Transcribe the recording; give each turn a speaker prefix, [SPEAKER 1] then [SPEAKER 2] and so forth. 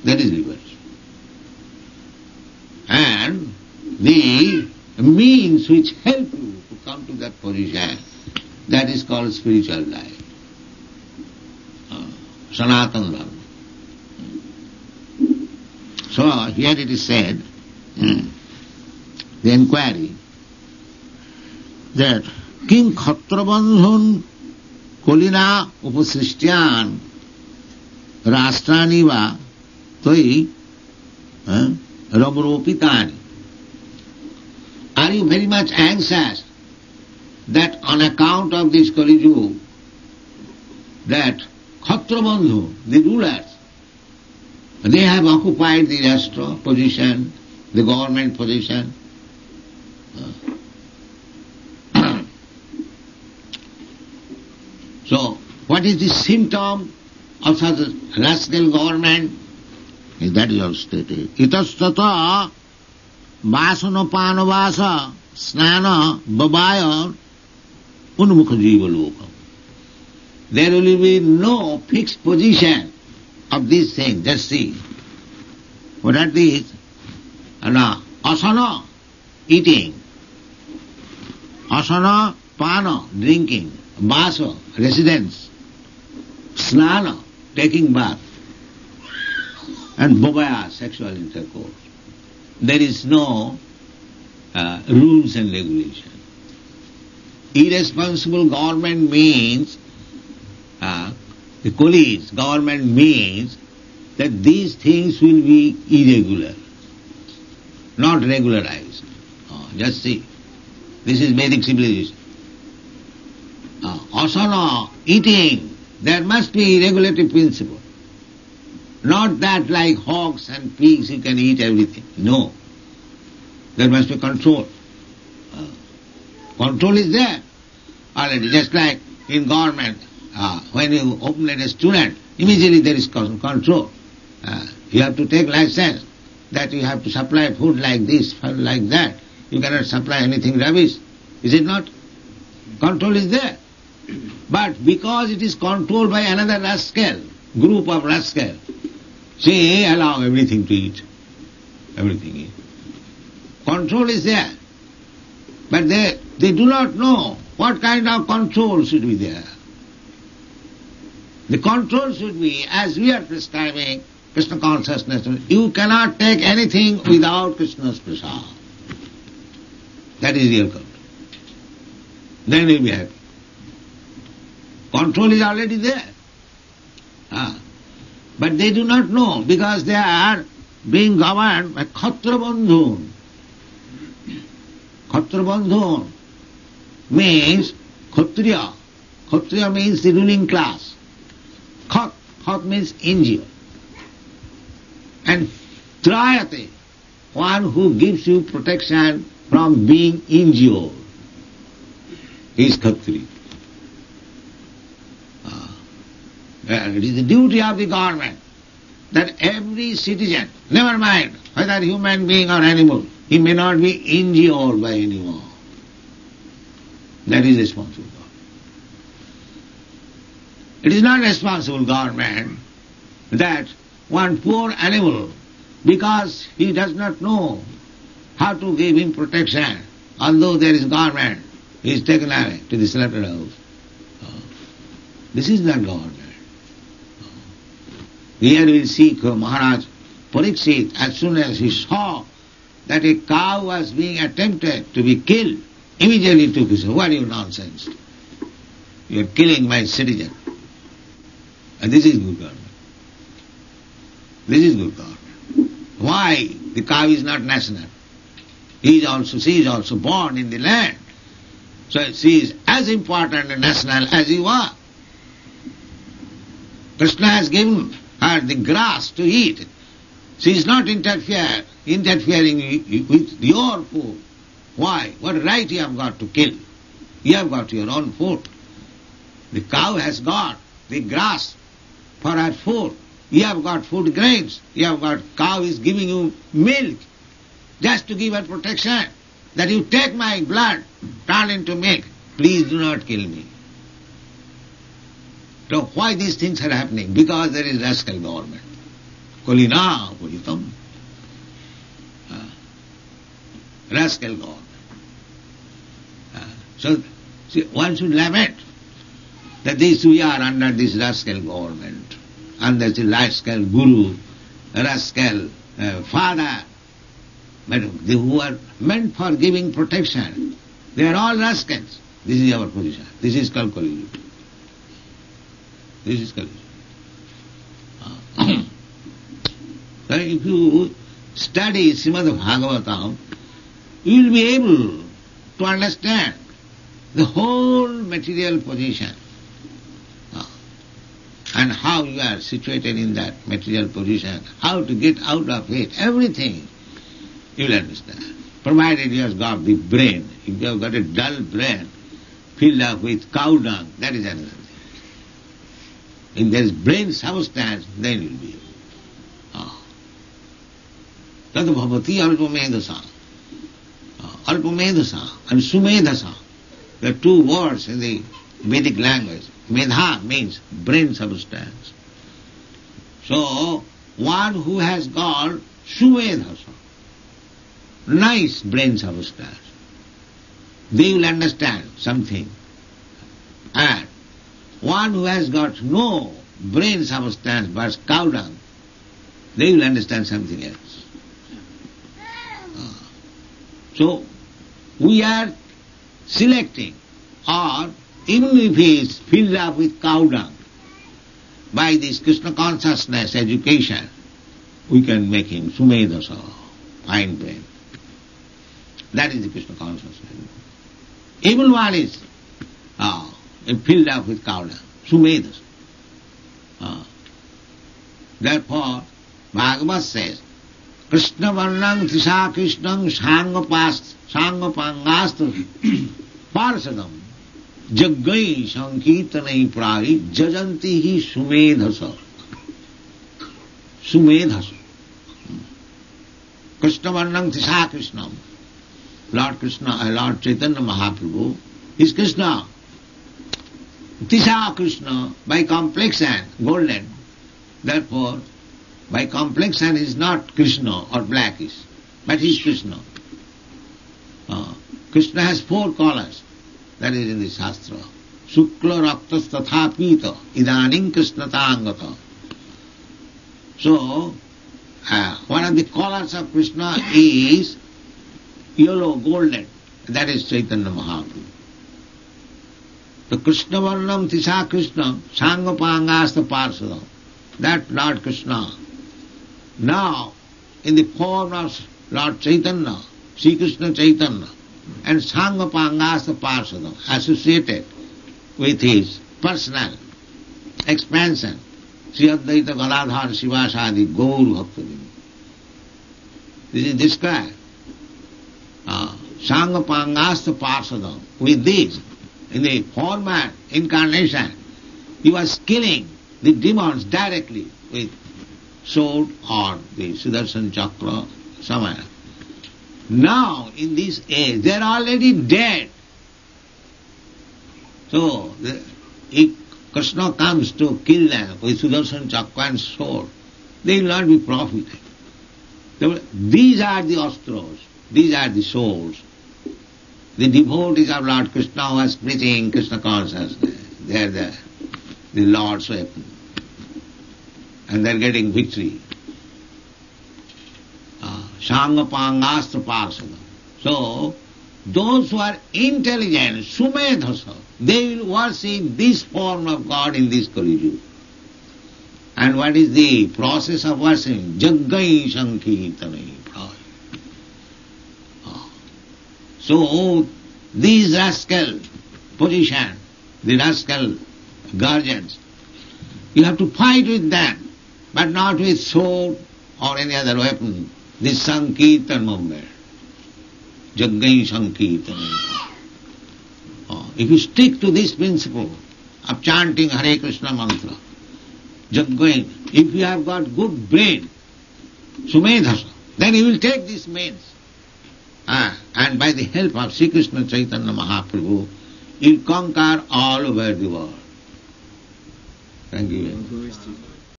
[SPEAKER 1] That is liberation. And the means which help you to come to that position, that is called spiritual life. Sanatana Dharma. So here it is said, the inquiry, that Kim Khatrabandhun Kolina Upasrishtiyan Rashtrani va Toi Rabropitani. Are you very much anxious that on account of this Kali Yuga, that Khatrabandhu, the rulers, they have occupied the Rashtra position, the government position. So, what is the symptom of such a rascal government? That is also stated. Itastata vasana panavasa snana babaya unmukha jiva loka. There will be no fixed position of this thing. Just see. What are these? Asana, eating. Asana, pana, drinking. Vasa, residence. Snana, taking bath. And bhavaya, sexual intercourse. There is no rules and regulation. Irresponsible government means, the Kali's government means that these things will be irregular, not regularized. Just see. This is Vedic civilization. Asana, eating, there must be regulative principle. Not that like hogs and pigs you can eat everything. No. There must be control. Control is there already, just like in government. When you open a restaurant, immediately there is control. You have to take license that you have to supply food like this, like that. You cannot supply anything rubbish. Is it not? Control is there. But because it is controlled by another rascal, group of rascals, they allow everything to eat. Everything eat. Control is there. But they do not know what kind of control should be there. The control should be, as we are prescribing, Krishna consciousness. You cannot take anything without Krishna's prasad. That is real control. Then you will be happy. Control is already there. But they do not know because they are being governed by Khatrabandhun. Khatrabandhun means Kshatriya. Kshatriya means the ruling class. Khat means injure. And Trayate, one who gives you protection from being injured, is Kshatriya. It is the duty of the government that every citizen, never mind whether human being or animal, he may not be injured by anyone. That is responsible government. It is not responsible government that one poor animal, because he does not know how to give him protection, although there is government, he is taken away to the slaughterhouse. This is not government. Here we see Maharaj Parikshit, as soon as he saw that a cow was being attempted to be killed, immediately took his, what are you nonsense? You are killing my citizen. And this is good government. This is good government. Why? The cow is not national. She is also born in the land. So she is as important and national as you are. Krishna has given her the grass to eat. She is not interfering with your food. Why? What right you have got to kill? You have got your own food. The cow has got the grass for her food. You have got food grains. You have got cow is giving you milk just to give her protection. That you take my blood, turn into milk. Please do not kill me. So why these things are happening? Because there is rascal government. Kalina Pujitam. Rascal God. So one should lament that we are under this rascal government, under this rascal guru, rascal father, but they who are meant for giving protection, they are all rascals. This is our position. This is called Kali Yuga. This is Kali Yuga. So if you study Srimad Bhagavatam, you will be able to understand the whole material position and how you are situated in that material position, how to get out of it, everything you will understand. Provided you have got the brain. If you have got a dull brain filled up with cow dung, that is another thing. If there is brain substance, then you will be able. Tad bhavati alpamedasa. Alpamedasa and sumedasa. There are two words in the Vedic language. Medha means brain substance. So, one who has got sumedasa, nice brain substance, they will understand something. And one who has got no brain substance but cow dung, they will understand something else. So, we are selecting, or even if he is filled up with cow dung, by this Krishna consciousness education, we can make him sumedasa, fine brain. That is the Krishna consciousness. Even one is filled up with cow dung, sumedasa. Therefore, Bhagavad says, Krishna varnang tisa krishnang sangapangastu parsadam jaggai sankirtanai prari jajanti hi sumedhasa. Sumedhasa. Krishna varnang tisa krishnam. Lord Krishna, Lord Chaitanya Mahaprabhu is Krishna. Tisa Krishna, by complexion, golden. Therefore, by complexion is not Krishna or blackish, but he is Krishna. Krishna has four colors. That is in the Shastra. Shukla raktas tatha pita idaning krishnatangata. So, one of the colors of Krishna is yellow, golden. That is Chaitanya Mahaprabhu. The Krishna varnam tisa Krishna sangapangasta parsadam. That Lord Krishna, now in the form of Lord Chaitanya, Sri Krishna Chaitanya, and Sangapangasa Parsadam, associated with his personal expansion, Sri Advaita Galadhar Sivasadi Gaur Bhaktavinda. This is described. Sangapangasa Parsadam. With this, in the former incarnation, he was killing the demons directly with sword or the Sudarshan Chakra somewhere. Now, in this age, they are already dead. So, if Krishna comes to kill them with Sudarshan Chakra and sword, they will not be profited. These are the astros, these are the souls. The devotees of Lord Krishna who are preaching Krishna consciousness, they are the Lord's weapon. And they are getting victory. Sangapangasta Parsada. So, those who are intelligent, sumedhasa, they will worship this form of God in this Kali Yuga. And what is the process of worshiping? Jaggai sankirtanai. So, these rascal position, the rascal guardians, you have to fight with them, but not with sword or any other weapon. This Sankirtan movement. Jaggai Sankirtan. If you stick to this principle of chanting Hare Krishna mantra, Jaggai, if you have got good brain, Sumedhasa, then you will take these means. And by the help of Sri Krishna Chaitanya Mahaprabhu, you will conquer all over the world. Thank you very much.